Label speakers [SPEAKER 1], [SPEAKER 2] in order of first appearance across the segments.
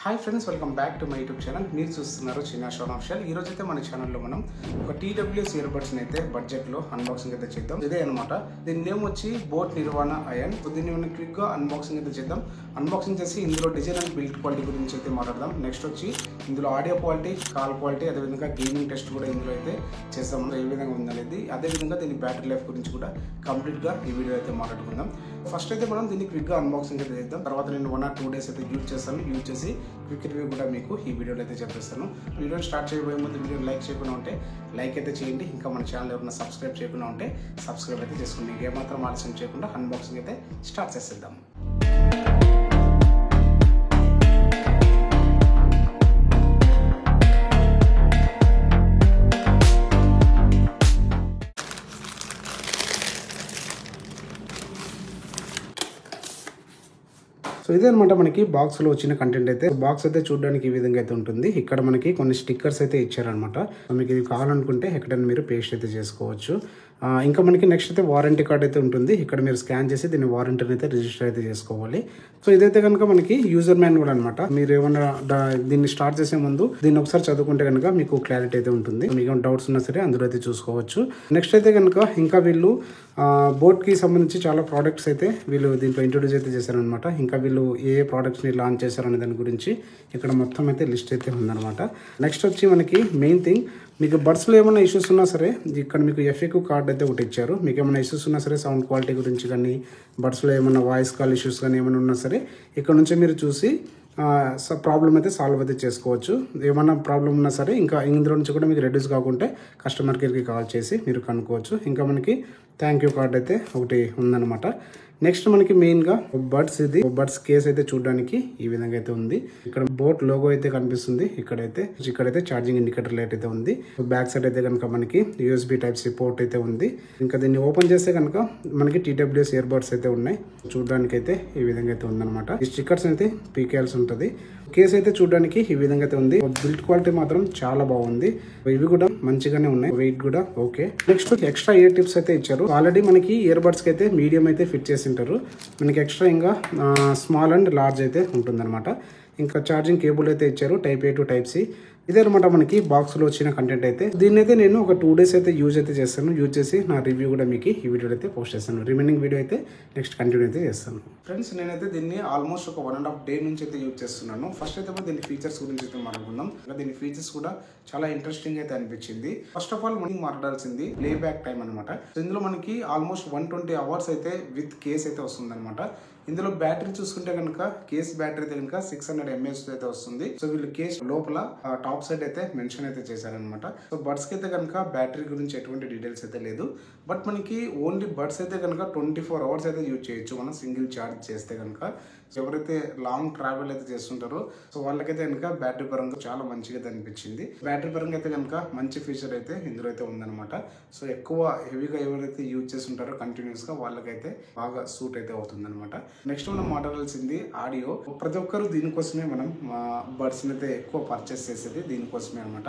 [SPEAKER 1] Hi friends, welcome back to my YouTube channel. మీరు చూస్తున్నారు చిన్న షోన్ ఆఫిషియల్. ఈ రోజు అయితే మన ఛానల్లో మనం ఒక TWS ఇయర్ బడ్స్ని అయితే బడ్జెట్లో అన్బాక్సింగ్ అయితే చేద్దాం. ఇదే అనమాట. దీని నేమ్ వచ్చి బోట్ నిర్వాణ అయన్. దీన్ని మనం క్విక్గా అన్బాక్సింగ్ అయితే చేద్దాం. అన్బాక్సింగ్ చేసి ఇందులో డిజైన్ అండ్ బిల్డ్ క్వాలిటీ గురించి అయితే మాట్లాడదాం. నెక్స్ట్ వచ్చి ఇందులో ఆడియో క్వాలిటీ, కాల్ క్వాలిటీ, అదేవిధంగా గేమింగ్ టెస్ట్ కూడా ఇందులో అయితే చేస్తాం. ఏ విధంగా ఉందనేది, అదేవిధంగా దీని బ్యాటరీ లైఫ్ గురించి కూడా కంప్లీట్గా ఈ వీడియో అయితే మాట్లాడుకుందాం. ఫస్ట్ అయితే మనం దీన్ని క్విక్గా అన్బాక్సింగ్ అయితే చేద్దాం. తర్వాత నేను 1 or 2 days అయితే యూజ్ చేస్తాను. యూజ్ చేసి క్విక్ రివ్యూ కూడా మీకు ఈ వీడియోలో అయితే చెప్పేస్తాను. వీడియో స్టార్ట్ చేయబోయే ముందు వీడియో లైక్ చేయకుండా ఉంటే లైక్ అయితే చేయండి. ఇంకా మన ఛానల్ ఎవరైనా సబ్స్క్రైబ్ చేయకుండా ఉంటే సబ్స్క్రైబ్ అయితే చేసుకోండి. ఏమాత్రం ఆలస్యం చేయకుండా అన్బాక్సింగ్ అయితే స్టార్ట్ చేసేద్దాం. సో ఇదే అనమాట మనకి బాక్స్లో వచ్చిన కంటెంట్ అయితే. బాక్స్ అయితే చూడడానికి ఈ విధంగా అయితే ఉంటుంది. ఇక్కడ మనకి కొన్ని స్టిక్కర్స్ అయితే ఇచ్చారనమాట. మీకు ఇది కావాలనుకుంటే ఎక్కడైనా మీరు పేస్ట్ అయితే చేసుకోవచ్చు. ఇంకా మనకి నెక్స్ట్ అయితే వారంటీ కార్డ్ అయితే ఉంటుంది. ఇక్కడ మీరు స్కాన్ చేసి దీన్ని వారంటీని అయితే రిజిస్టర్ అయితే చేసుకోవాలి. సో ఇదైతే కనుక మనకి యూజర్ మాన్యువల్ అనమాట. మీరు ఏమన్నా దీన్ని స్టార్ట్ చేసే ముందు దీన్ని ఒకసారి చదువుకుంటే కనుక మీకు క్లారిటీ అయితే ఉంటుంది. మీకు ఏమైనా డౌట్స్ ఉన్నా సరే అందులో అయితే చూసుకోవచ్చు. నెక్స్ట్ అయితే కనుక ఇంకా వీళ్ళు బోట్కి సంబంధించి చాలా ప్రోడక్ట్స్ అయితే వీళ్ళు దీంట్లో ఇంట్రొడ్యూస్ అయితే చేశారనమాట. ఇంకా వీళ్ళు ఏ ప్రోడక్ట్స్ని లాంచ్ చేశారనే దాని గురించి ఇక్కడ మొత్తం అయితే లిస్ట్ అయితే ఉందన్నమాట. నెక్స్ట్ వచ్చి మనకి మెయిన్ థింగ్, మీకు బడ్స్లో ఏమైనా ఇష్యూస్ ఉన్నా సరే ఇక్కడ మీకు FAQ కార్డ్ అయితే ఒకటి ఇచ్చారు. మీకు ఏమైనా ఇష్యూస్ ఉన్నా సరే, సౌండ్ క్వాలిటీ గురించి కానీ, బడ్స్లో ఏమైనా వాయిస్ కాల్ ఇష్యూస్ కానీ ఏమైనా ఉన్నా సరే ఇక్కడ నుంచి మీరు చూసి ప్రాబ్లం అయితే సాల్వ్ అయితే చేసుకోవచ్చు. ఏమైనా ప్రాబ్లం ఉన్నా సరే ఇంకా ఇందులో నుంచి కూడా మీకు రెడ్యూస్ కాకుంటే కస్టమర్ కేర్కి కాల్ చేసి మీరు కనుక్కోవచ్చు. ఇంకా మనకి థ్యాంక్ యూ కార్డ్ అయితే ఒకటి ఉందన్నమాట. నెక్స్ట్ మనకి మెయిన్గా బడ్స్, ఇది బడ్స్ కేస్ అయితే చూడడానికి ఈ విధంగా అయితే ఉంది. ఇక్కడ బోట్ లోగో అయితే కనిపిస్తుంది. ఇక్కడైతే ఛార్జింగ్ ఇండికేటర్ లైట్ అయితే ఉంది. బ్యాక్ సైడ్ అయితే కనుక మనకి USB Type-C పోర్ట్ అయితే ఉంది. ఇంకా దీన్ని ఓపెన్ చేస్తే కనుక మనకి TWS ఇయర్ బడ్స్ అయితే ఉన్నాయి. చూడడానికి అయితే ఈ విధంగా అయితే ఉందన్నమాట. ఈ స్టిక్కర్స్ అయితే పీకేయాల్సి ఉంటుంది. కేస్ అయితే చూడడానికి ఈ విధంగా అయితే ఉంది. బిల్డ్ క్వాలిటీ మాత్రం చాలా బాగుంది. ఇవి కూడా మంచిగానే ఉన్నాయి. వెయిట్ కూడా okay. Next extra year tips అయితే ఇచ్చారు. ఆల్రెడీ మనకి ఇయర్ బడ్స్కి అయితే మీడియం అయితే ఫిట్ చేసి ఉంటారు. మనకి ఎక్స్ట్రా ఇంకా స్మాల్ అండ్ లార్జ్ అయితే ఉంటుందన్నమాట. ఇంకా ఛార్జింగ్ కేబుల్ అయితే ఇచ్చారు, Type-A to Type-C. ఇదే అనమాట మనకి బాక్స్లో వచ్చిన కంటెంట్ అయితే. దీన్ని అయితే నేను ఒక 2 days అయితే యూజ్ అయితే చేస్తాను. యూజ్ చేసి నా రివ్యూ కూడా మీకు ఈ వీడియోలో అయితే పోస్ట్ చేస్తాను. రిమైనింగ్ వీడియో అయితే నెక్స్ట్ కంటిన్యూ అయితే చేస్తాను. ఫ్రెండ్స్, నేనైతే దీన్ని ఆల్మోస్ట్ ఒక 1.5 day నుంచి అయితే యూజ్ చేస్తున్నాను. ఫస్ట్ అయితే దీని ఫీచర్స్ గురించి అయితే మాట్లాడుకుందాం. దీని ఫీచర్స్ కూడా చాలా ఇంట్రెస్టింగ్ అయితే అనిపించింది. ఫస్ట్ ఆఫ్ ఆల్ మనకి మాట్లాడాల్సింది ప్లే బ్యాక్ టైం అనమాట. ఇందులో మనకి ఆల్మోస్ట్ 120 hours అయితే విత్ కేస్ అయితే వస్తుంది అనమాట. ఇందులో బ్యాటరీ చూసుకుంటే కనుక కేస్ బ్యాటరీ అయితే కనుక 600 mAh అయితే వస్తుంది. సో వీళ్ళు కేస్ లోపల టాప్ సైడ్ అయితే మెన్షన్ అయితే చేశారనమాట. సో బడ్స్ కి అయితే కనుక బ్యాటరీ గురించి ఎటువంటి డీటెయిల్స్ అయితే లేదు. బట్ మనకి ఓన్లీ బడ్స్ అయితే కనుక 24 hours అయితే యూజ్ చేయొచ్చు మనం సింగిల్ ఛార్జ్ చేస్తే కనుక. ఎవరైతే లాంగ్ ట్రావెల్ అయితే చేస్తుంటారో సో వాళ్ళకైతే కనుక బ్యాటరీ పరంగా చాలా మంచిగా అనిపించింది. బ్యాటరీ పరంగా అయితే కనుక మంచి ఫీచర్ అయితే ఇందులో అయితే ఉందన్నమాట. సో ఎక్కువ హెవీగా ఎవరైతే యూజ్ చేస్తుంటారో కంటిన్యూస్ గా వాళ్ళకైతే బాగా సూట్ అయితే అవుతుంది అనమాట. నెక్స్ట్ మనం మాట్లాడాల్సింది ఆడియో. ప్రతి ఒక్కరు దీనికోసమే మనం బడ్స్ అయితే ఎక్కువ పర్చేస్ చేసేది దీనికోసమే అనమాట.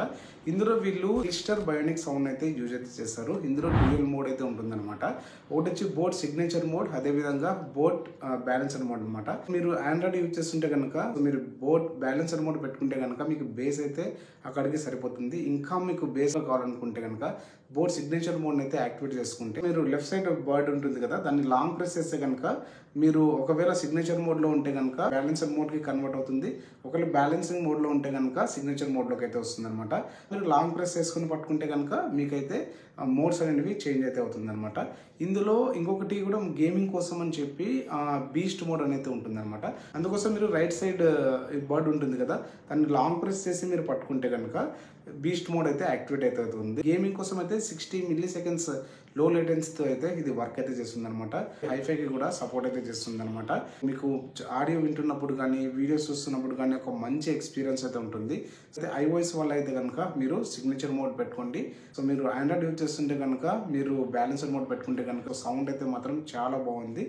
[SPEAKER 1] ఇందులో వీళ్ళు క్లిస్టర్ బయోనిక్ సౌండ్ అయితే యూజ్ అయితే చేస్తారు. ఇందులో డ్యూయల్ మోడ్ అయితే ఉంటుందన్నమాట. ఒకటి వచ్చి బోట్ సిగ్నేచర్ మోడ్, అదే విధంగా బోట్ బ్యాలెన్సర్ మోడ్ అనమాట. మీరు ఆండ్రాయిడ్ యూజ్ చేస్తుంటే కనుక మీరు బోట్ బ్యాలెన్సర్ మోడ్ పెట్టుకుంటే కనుక మీకు బేస్ అయితే అక్కడికి సరిపోతుంది. ఇంకా మీకు బేస్ కావాలనుకుంటే కనుక బోట్ సిగ్నేచర్ మోడ్ అయితే యాక్టివేట్ చేసుకుంటే మీరు లెఫ్ట్ సైడ్ బర్డ్ ఉంటుంది కదా, దాన్ని లాంగ్ ప్రెస్ చేస్తే కనుక మీరు ఒకవేళ సిగ్నేచర్ మోడ్లో ఉంటే కనుక బ్యాలెన్సర్ మోడ్కి కన్వర్ట్ అవుతుంది. ఒకవేళ బ్యాలెన్సింగ్ మోడ్లో ఉంటే కనుక సిగ్నేచర్ మోడ్లోకి అయితే వస్తుంది అనమాట. మీరు లాంగ్ ప్రెస్ చేసుకుని పట్టుకుంటే కనుక మీకైతే మోడ్స్ అనేవి చేంజ్ అయితే అవుతుంది అనమాట. ఇందులో ఇంకొకటి కూడా గేమింగ్ కోసం అని చెప్పి బీస్ట్ మోడ్ అనేది ఉంటుంది అనమాట. అందుకోసం మీరు రైట్ సైడ్ బర్డ్ ఉంటుంది కదా, దాన్ని లాంగ్ ప్రెస్ చేసి మీరు పట్టుకుంటే కనుక బీస్ట్ మోడ్ అయితే యాక్టివేట్ అయితే అవుతుంది. గేమింగ్ కోసం అయితే 60 milliseconds లో లేటెన్సీతో అయితే ఇది వర్క్ అయితే చేస్తుంది అనమాట. హైఫైకి కూడా సపోర్ట్ అయితే చేస్తుంది అనమాట. మీకు ఆడియో వింటున్నప్పుడు కానీ వీడియోస్ చూస్తున్నప్పుడు కానీ ఒక మంచి ఎక్స్పీరియన్స్ అయితే ఉంటుంది. అయితే iOS వల్ల అయితే కనుక మీరు సిగ్నేచర్ మోడ్ పెట్టుకోండి. సో మీరు ఆండ్రాయిడ్ యూజ్ చేస్తుంటే కనుక మీరు బ్యాలెన్సర్ మోడ్ పెట్టుకుంటే కనుక సౌండ్ అయితే మాత్రం చాలా బాగుంది.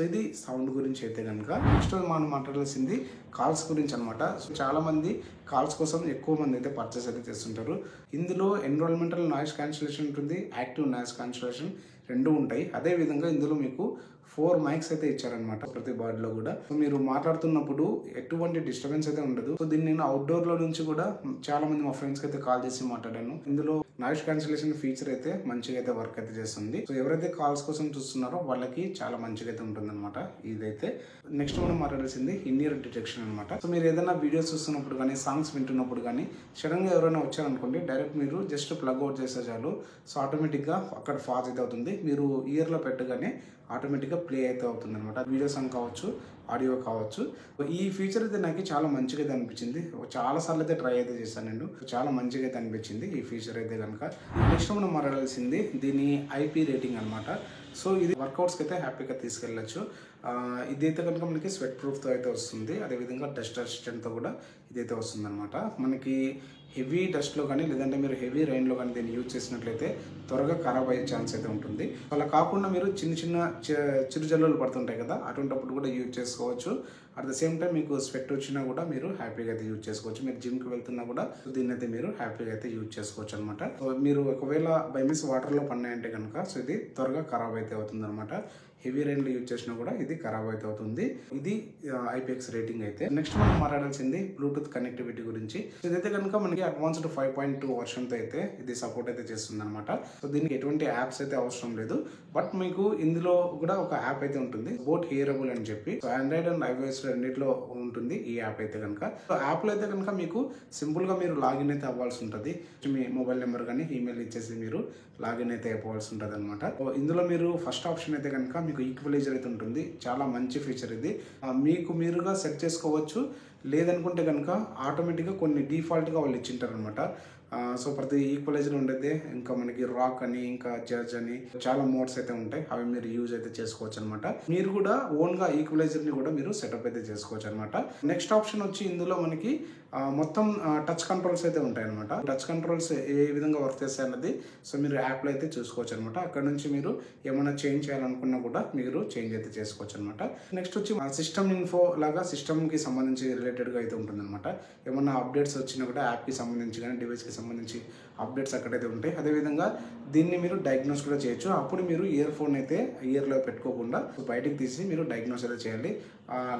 [SPEAKER 1] ఇది సౌండ్ గురించి అయితే కనుక. నెక్స్ట్ మనం మాట్లాడాల్సింది కాల్స్ గురించి అనమాట. సో చాలా మంది కాల్స్ కోసం ఎక్కువ మంది అయితే పర్చేస్ అయితే చేస్తుంటారు. ఇందులో ఎన్విరాన్మెంటల్ నాయిస్ క్యాన్సిలేషన్ ఉంటుంది, యాక్టివ్ నాయిస్ క్యాన్సిలేషన్, రెండు ఉంటాయి. అదే విధంగా ఇందులో మీకు 4 మైక్స్ అయితే ఇచ్చారనమాట ప్రతి బర్డ్లో కూడా. సో మీరు మాట్లాడుతున్నప్పుడు ఎటువంటి డిస్టర్బెన్స్ అయితే ఉండదు. సో దీన్ని నేను అవుట్డోర్లో నుంచి కూడా చాలా మంది మా ఫ్రెండ్స్కి అయితే కాల్ చేసి మాట్లాడాను. ఇందులో నాయిస్ క్యాన్సిలేషన్ ఫీచర్ అయితే మంచిగా అయితే వర్క్ అయితే చేస్తుంది. సో ఎవరైతే కాల్స్ కోసం చూస్తున్నారో వాళ్ళకి చాలా మంచిగా అయితే ఉంటుంది అనమాట ఇదైతే. నెక్స్ట్ మనం మాట్లాడాల్సింది ఇన్ ఇయర్ డిటెక్షన్ అనమాట. సో మీరు ఏదైనా వీడియోస్ చూస్తున్నప్పుడు కానీ సాంగ్స్ వింటున్నప్పుడు కానీ సడన్ గా ఎవరైనా వచ్చారనుకోండి, డైరెక్ట్ మీరు జస్ట్ ప్లగ్ అవుట్ చేస్తే చాలు. సో ఆటోమేటిక్గా అక్కడ ఫాజ్ అయితే అవుతుంది. మీరు ఇయర్లో పెట్టగానే ఆటోమేటిక్గా ప్లే అయితే అవుతుంది అనమాట. వీడియో సాంగ్ కావచ్చు, ఆడియో కావచ్చు. ఈ ఫీచర్ అయితే నాకు చాలా మంచిగా అయితే అనిపించింది. చాలా సార్లు అయితే ట్రై అయితే చేశాను నేను. చాలా మంచిగా అయితే అనిపించింది ఈ ఫీచర్ అయితే కనుక. నెక్స్ట్ మనం మాట్లాడాల్సింది దీని ఐపీ రేటింగ్ అనమాట. సో ఇది వర్కౌట్స్కి అయితే హ్యాపీగా తీసుకెళ్ళచ్చు. ఇదైతే కనుక మనకి స్వెట్ ప్రూఫ్తో అయితే వస్తుంది. అదేవిధంగా డస్ట్ రెసిస్టెంట్తో కూడా ఇదైతే వస్తుంది అనమాట. మనకి హెవీ డస్ట్లో కానీ లేదంటే మీరు హెవీ రైన్లో కానీ దీన్ని యూజ్ చేసినట్లయితే త్వరగా ఖరాబ్ అయ్యే ఛాన్స్ అయితే ఉంటుంది. అలా కాకుండా మీరు చిన్న చిన్న చిరుజల్లులు పడుతుంటాయి కదా, అటువంటిప్పుడు కూడా యూజ్ చేసుకోవచ్చు. అట్ ద సేమ్ టైం మీకు స్వెట్ వచ్చినా కూడా మీరు హ్యాపీగా అయితే యూజ్ చేసుకోవచ్చు. మీరు జిమ్కి వెళ్తున్నా కూడా దీన్ని అయితే మీరు హ్యాపీగా అయితే యూజ్ చేసుకోవచ్చు అనమాట. మీరు ఒకవేళ బై మిస్ వాటర్లో పడినాయంటే కనుక సో ఇది త్వరగా ఖరాబ్ అయితే అవుతుంది అనమాట. హెవీ రైన్లో యూజ్ చేసినా కూడా ఇది ఖరాబ్ అయితే అవుతుంది. ఇది ఐపీఎక్స్ రేటింగ్ అయితే. నెక్స్ట్ మనం మాట్లాడాల్సింది బ్లూటూత్ కనెక్టివిటీ గురించి. ఇదైతే కనుక మనకి అడ్వాన్స్డ్ 5.2 వర్షన్తో అయితే ఇది సపోర్ట్ అయితే చేస్తుంది అనమాట. సో దీనికి ఎటువంటి యాప్స్ అయితే అవసరం లేదు. బట్ మీకు ఇందులో కూడా ఒక యాప్ అయితే ఉంటుంది, బోట్ హియరబుల్ అని చెప్పి. సో ఆండ్రాయిడ్ అండ్ ఐఓఎస్ రెండిట్లో ఉంటుంది ఈ యాప్ అయితే కనుక. సో యాప్లో అయితే కనుక మీకు సింపుల్గా మీరు లాగిన్ అయితే అవ్వాల్సి ఉంటుంది. మీ మొబైల్ నెంబర్ కానీ ఈమెయిల్ ఇచ్చేసి మీరు లాగిన్ అయితే అయిపోవాల్సి ఉంటుంది అనమాట. ఇందులో మీరు ఫస్ట్ ఆప్షన్ అయితే కనుక మీకు ఈక్వలైజర్ అయితే ఉంటుంది. చాలా మంచి ఫీచర్ ఇది. మీకు మీరుగా సెట్ చేసుకోవచ్చు. లేదనుకుంటే కనుక ఆటోమేటిక్గా కొన్ని డిఫాల్ట్గా వాళ్ళు ఇచ్చింటారు అనమాట. సో ప్రతి ఈక్వలైజర్ ఉండేది ఇంకా మనకి రాక్ అని ఇంకా జడ్జ్ అని చాలా మోడ్స్ అయితే ఉంటాయి. అవి మీరు యూజ్ అయితే చేసుకోవచ్చు అనమాట. మీరు కూడా ఓన్గా ఈక్వలైజర్ని కూడా మీరు సెటప్ అయితే చేసుకోవచ్చు అనమాట. నెక్స్ట్ ఆప్షన్ వచ్చి ఇందులో మనకి మొత్తం టచ్ కంట్రోల్స్ అయితే ఉంటాయి అనమాట. టచ్ కంట్రోల్స్ ఏ విధంగా వర్క్ చేస్తాయి అన్నది సో మీరు యాప్లో అయితే చూసుకోవచ్చు అనమాట. అక్కడ నుంచి మీరు ఏమైనా చేంజ్ చేయాలనుకున్నా కూడా మీరు చేంజ్ అయితే చేసుకోవచ్చు అనమాట. నెక్స్ట్ వచ్చి సిస్టమ్ ఇన్ఫో లాగా సిస్టమ్కి సంబంధించి రిలేటెడ్గా అయితే ఉంటుంది అనమాట. ఏమన్నా అప్డేట్స్ వచ్చినా కూడా యాప్కి సంబంధించి కానీ డివైస్కి సంబంధించి అప్డేట్స్ అక్కడైతే ఉంటాయి. అదేవిధంగా దీన్ని మీరు డయాగ్నోస్ కూడా చేయొచ్చు. అప్పుడు మీరు ఇయర్ ఫోన్ అయితే ఇయర్లో పెట్టుకోకుండా బయటకు తీసి మీరు డయాగ్నోస్ అయితే చేయాలి.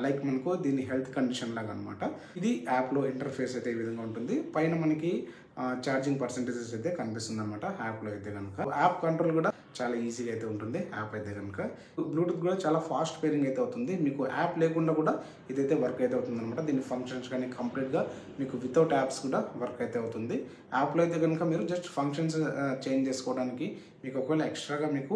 [SPEAKER 1] లైక్ మనకు దీని హెల్త్ కండిషన్ లాగా అనమాట. ఇది యాప్లో ఇంటర్ఫేస్ అయితే ఈ విధంగా ఉంటుంది. పైన మనకి ఛార్జింగ్ పర్సెంటేజెస్ అయితే కనిపిస్తుంది అనమాట యాప్లో అయితే కనుక. యాప్ కంట్రోల్ కూడా చాలా ఈజీగా అయితే ఉంటుంది యాప్ అయితే కనుక. బ్లూటూత్ కూడా చాలా ఫాస్ట్ పేరింగ్ అయితే అవుతుంది. మీకు యాప్ లేకుండా కూడా ఇదైతే వర్క్ అయితే అవుతుంది అనమాట. దీని ఫంక్షన్స్ కానీ కంప్లీట్గా మీకు వితౌట్ యాప్స్ కూడా వర్క్ అయితే అవుతుంది. యాప్లో అయితే కనుక మీరు జస్ట్ ఫంక్షన్స్ చేంజ్ చేసుకోవడానికి మీకు ఒకవేళ ఎక్స్ట్రాగా మీకు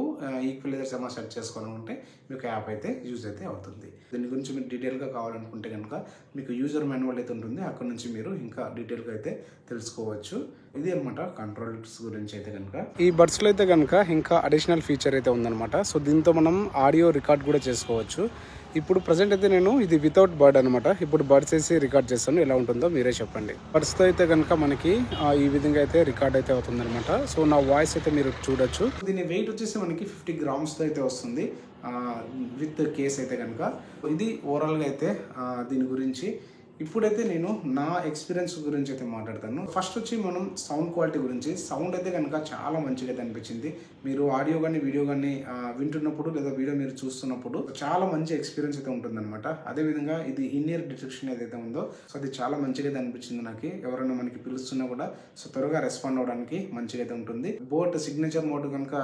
[SPEAKER 1] ఈక్వలైజర్స్ ఏమైనా సెట్ చేసుకోవాలనుకుంటే మీకు యాప్ అయితే యూజ్ అయితే అవుతుంది. దీని గురించి మీరు డీటెయిల్గా కావాలనుకుంటే కనుక మీకు యూజర్ మాన్యువల్ అయితే ఉంటుంది. అక్కడ నుంచి మీరు ఇంకా డీటెయిల్గా అయితే తెలుసుకోవచ్చు. ఇది అనమాట కంట్రోల్స్ గురించి అయితే కనుక. ఈ బడ్స్లో అయితే కనుక ఇంకా అడిషనల్ ఫీచర్ అయితే ఉందన్నమాట. సో దీంతో మనం ఆడియో రికార్డ్ కూడా చేసుకోవచ్చు. ఇప్పుడు ప్రజెంట్ అయితే నేను ఇది వితౌట్ బర్డ్ అనమాట. ఇప్పుడు బర్డ్స్ వేసి రికార్డ్ చేస్తాను, ఎలా ఉంటుందో మీరే చెప్పండి. బర్డ్స్తో అయితే కనుక మనకి ఈ విధంగా అయితే రికార్డ్ అయితే అవుతుంది అనమాట. సో నా వాయిస్ అయితే మీరు చూడొచ్చు. దీని వెయిట్ వచ్చేసి మనకి 50 గ్రామ్స్తో అయితే వస్తుంది విత్ కేస్ అయితే కనుక. ఇది ఓవరాల్గా అయితే దీని గురించి. ఇప్పుడైతే నేను నా ఎక్స్పీరియన్స్ గురించి అయితే మాట్లాడతాను. ఫస్ట్ వచ్చి మనం సౌండ్ క్వాలిటీ గురించి. సౌండ్ అయితే కనుక చాలా మంచిగా అనిపించింది. మీరు ఆడియో కానీ వీడియో కానీ వింటున్నప్పుడు లేదా వీడియో మీరు చూస్తున్నప్పుడు చాలా మంచి ఎక్స్పీరియన్స్ అయితే ఉంటుందన్నమాట. అదేవిధంగా ఇది ఇన్ ఇయర్ డిటెక్షన్ ఏదైతే ఉందో సో అది చాలా మంచిగా అనిపించింది నాకు. ఎవరైనా మనకి పిలుస్తున్నా కూడా సో త్వరగా రెస్పాండ్ అవడానికి మంచిగా అయితే ఉంటుంది. బోట్ సిగ్నేచర్ మోడ్ కనుక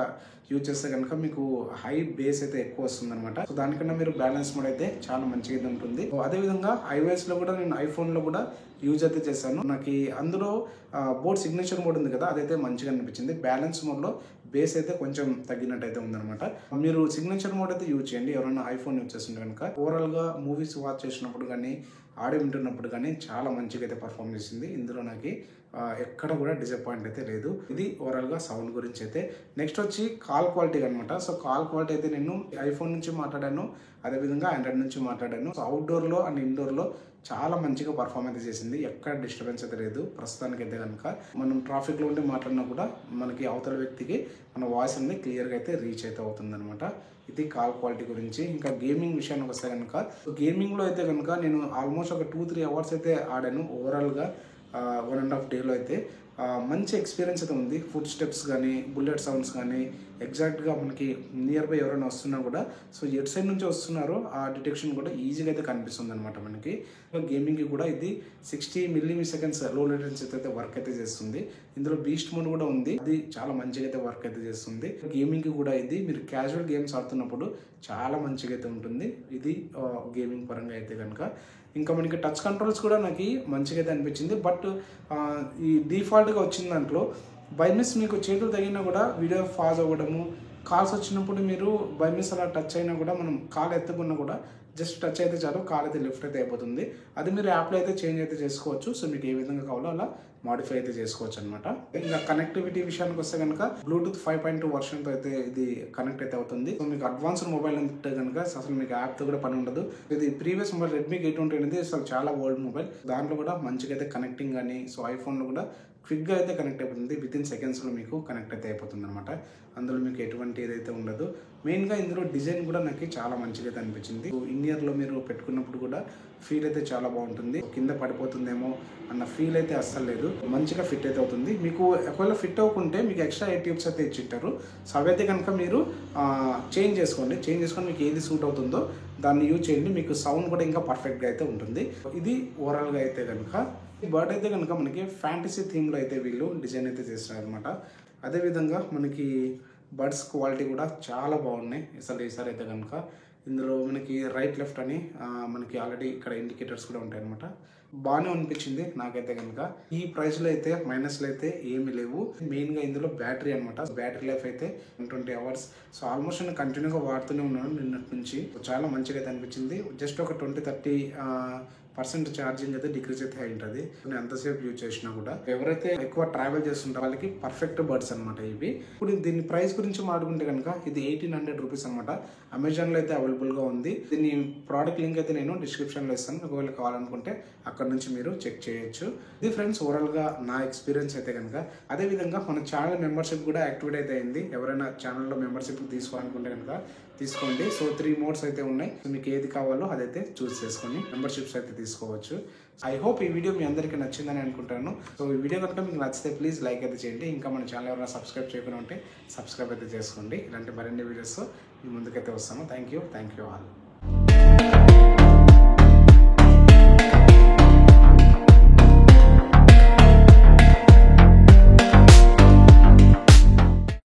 [SPEAKER 1] యూజ్ చేస్తే కనుక మీకు హై బేస్ అయితే ఎక్కువ వస్తుంది అనమాట. సో దానికన్నా మీరు బ్యాలెన్స్ మోడ్ అయితే చాలా మంచిగా ఉంటుంది. అదేవిధంగా iOS లో కూడా నేను ఐఫోన్లో కూడా యూజ్ అయితే చేశాను. నాకు అందులో బోట్ సిగ్నేచర్ మోడ్ ఉంది కదా, అదైతే మంచిగా అనిపించింది. బ్యాలెన్స్ మోడ్లో బేస్ అయితే కొంచెం తగ్గినట్టు అయితే ఉందన్నమాట. మీరు సిగ్నేచర్ మోడ్ అయితే యూజ్ చేయండి ఎవరైనా ఐఫోన్ యూజ్ చేస్తుంటే కనుక. ఓవరాల్గా మూవీస్ వాచ్ చేసినప్పుడు కానీ ఆడియో వింటున్నప్పుడు కానీ చాలా మంచిగా అయితే పర్ఫామ్ చేసింది. ఇందులో నాకు ఎక్కడ కూడా డిసప్పాయింట్ అయితే లేదు. ఇది ఓవరాల్గా సౌండ్ గురించి అయితే. నెక్స్ట్ వచ్చి కాల్ క్వాలిటీ అనమాట. సో కాల్ క్వాలిటీ అయితే నేను ఐఫోన్ నుంచి మాట్లాడాను, అదేవిధంగా ఆండ్రాయిడ్ నుంచి మాట్లాడాను. సో అవుట్డోర్లో అండ్ ఇండోర్లో చాలా మంచిగా పర్ఫామ్ అయితే చేసింది. ఎక్కడ డిస్టర్బెన్స్ అయితే లేదు ప్రస్తుతానికి అయితే కనుక. మనం ట్రాఫిక్లో ఉండి మాట్లాడినా కూడా మనకి అవతల వ్యక్తికి మన వాయిస్ అనేది క్లియర్గా అయితే రీచ్ అయితే అవుతుంది అనమాట. ఇది కాల్ క్వాలిటీ గురించి. ఇంకా గేమింగ్ విషయానికి వస్తే కనుక గేమింగ్లో అయితే కనుక నేను ఆల్మోస్ట్ ఒక 2-3 అవర్స్ అయితే ఆడాను. ఓవరాల్గా 1.5 డేలో అయితే మంచి ఎక్స్పీరియన్స్ అయితే ఉంది. ఫుడ్ స్టెప్స్ కానీ, బుల్లెట్ సౌండ్స్ కానీ, ఎగ్జాక్ట్గా మనకి నియర్ బై ఎవరైనా వస్తున్నా కూడా సో ఎటు సైడ్ నుంచి వస్తున్నారో ఆ డిటెక్షన్ కూడా ఈజీగా అయితే కనిపిస్తుంది అనమాట మనకి. గేమింగ్కి కూడా ఇది 60 ms లో లేటెన్సీ అయితే వర్క్ అయితే చేస్తుంది. ఇందులో బీస్ట్ మోడ్ కూడా ఉంది, అది చాలా మంచిగా అయితే వర్క్ అయితే చేస్తుంది. గేమింగ్కి కూడా ఇది మీరు క్యాజువల్ గేమ్స్ ఆడుతున్నప్పుడు చాలా మంచిగా అయితే ఉంటుంది ఇది గేమింగ్ పరంగా అయితే కనుక. ఇంకా మనకి టచ్ కంట్రోల్స్ కూడా నాకు మంచిగా అయితే అనిపించింది. బట్ ఈ డిఫాల్ట్గా వచ్చిన దాంట్లో బై మిస్ మీకు చేతులు తగినా కూడా వీడియో పాజ్ అవ్వడము, కాల్స్ వచ్చినప్పుడు మీరు బై మిస్ అలా టచ్ అయినా కూడా మనం కాల్ ఎత్తుకున్నా కూడా జస్ట్ టచ్ అయితే చాలు, కాల్ అయితే లిఫ్ట్ అయితే అయిపోతుంది. అది మీరు యాప్లో అయితే చేంజ్ అయితే చేసుకోవచ్చు. సో మీకు ఏ విధంగా కావాలో అలా మాడిఫై అయితే చేసుకోవచ్చు అనమాట. ఇంకా కనెక్టివిటీ విషయానికి వస్తే కనుక బ్లూటూత్ 5.2 వర్షన్తో అయితే ఇది కనెక్ట్ అయితే అవుతుంది. సో మీకు అడ్వాన్స్డ్ మొబైల్ అంటే కనుక అసలు మీకు యాప్తో కూడా పని ఉండదు. ఇది ప్రీవియస్ మొబైల్ రెడ్మీ K20 అనేది అసలు చాలా ఓల్డ్ మొబైల్, దాంట్లో కూడా మంచిగా అయితే కనెక్టింగ్ కానీ, సో ఐఫోన్లో కూడా క్విక్గా అయితే కనెక్ట్ అయిపోతుంది. వితిన్ సెకండ్స్లో మీకు కనెక్ట్ అయితే అయిపోతుంది అనమాట. అందులో మీకు ఎటువంటి ఏదైతే ఉండదు. మెయిన్గా ఇందులో డిజైన్ కూడా నాకు చాలా మంచిగా అయితే అనిపించింది. ఇన్ ఇయర్లో మీరు పెట్టుకున్నప్పుడు కూడా ఫీల్ అయితే చాలా బాగుంటుంది. కింద పడిపోతుందేమో అన్న ఫీల్ అయితే అస్సలు లేదు, మంచిగా ఫిట్ అయితే అవుతుంది. మీకు ఒకవేళ ఫిట్ అవ్వకుంటే మీకు ఎక్స్ట్రా 8 ట్యూబ్స్ అయితే ఇచ్చింటారు. సో అవైతే కనుక మీరు చేంజ్ చేసుకొని మీకు ఏది సూట్ అవుతుందో దాన్ని యూజ్ చేయండి. మీకు సౌండ్ కూడా ఇంకా పర్ఫెక్ట్గా అయితే ఉంటుంది. ఇది ఓవరాల్గా అయితే కనుక ఈ బర్డ్ అయితే కనుక మనకి ఫ్యాంటసీ థీమ్లో అయితే వీళ్ళు డిజైన్ అయితే చేస్తున్నారు అనమాట. అదేవిధంగా మనకి బర్డ్స్ క్వాలిటీ కూడా చాలా బాగున్నాయి ఈసారి అయితే కనుక. ఇందులో మనకి రైట్ లెఫ్ట్ అని మనకి ఆల్రెడీ ఇక్కడ ఇండికేటర్స్ కూడా ఉంటాయి అనమాట. బాగానే అనిపించింది నాకైతే కనుక. ఈ ప్రైస్లో అయితే మైనస్లు అయితే ఏమి లేవు. మెయిన్గా ఇందులో బ్యాటరీ అనమాట, బ్యాటరీ లైఫ్ అయితే 20 hours. సో ఆల్మోస్ట్ నేను కంటిన్యూగా వాడుతూనే ఉన్నాను నిన్నటి నుంచి. చాలా మంచిగా అయితే అనిపించింది. జస్ట్ ఒక 20-30% ఛార్జింగ్ అయితే డిక్రీజ్ అయితే అయి ఉంటుంది నేను ఎంతసేపు యూజ్ చేసినా కూడా. ఎవరైతే ఎక్కువ ట్రావెల్ చేస్తుంటారో వాళ్ళకి పర్ఫెక్ట్ బర్డ్స్ అనమాట ఇవి. ఇప్పుడు దీని ప్రైస్ గురించి మాట్లాడుకుంటే కనుక ఇది 1800 రూపీస్ అనమాట. అమెజాన్లో అయితే అవైలబుల్గా ఉంది. దీని ప్రోడక్ట్ లింక్ అయితే నేను డిస్క్రిప్షన్లో ఇస్తాను, ఒకవేళ కావాలనుకుంటే అక్కడ నుంచి మీరు చెక్ చేయొచ్చు. ఇది ఫ్రెండ్స్ ఓవరాల్గా నా ఎక్స్పీరియన్స్ అయితే కనుక. అదేవిధంగా మన ఛానల్ మెంబర్షిప్ కూడా యాక్టివేట్ అయితే అయింది. ఎవరైనా ఛానల్లో మెంబర్షిప్ తీసుకోవాలనుకుంటే కనుక తీసుకోండి. సో 3 మోడ్స్ అయితే ఉన్నాయి. సో మీకు ఏది కావాలో అదైతే చూస్ చేసుకొని మెంబర్షిప్స్ అయితే తీసుకోవచ్చు. ఐ హోప్ ఈ వీడియో మీ అందరికీ నచ్చిందని అనుకుంటాను. సో ఈ వీడియో కనుక మీకు నచ్చితే ప్లీజ్ లైక్ అయితే చేయండి. ఇంకా మన ఛానల్ ఎవరైనా సబ్స్క్రైబ్ చేయకుండా ఉంటే సబ్స్క్రైబ్ అయితే చేసుకోండి. ఇలాంటి మరిన్ని వీడియోస్ మీ ముందుకైతే వస్తాను. Thank you all.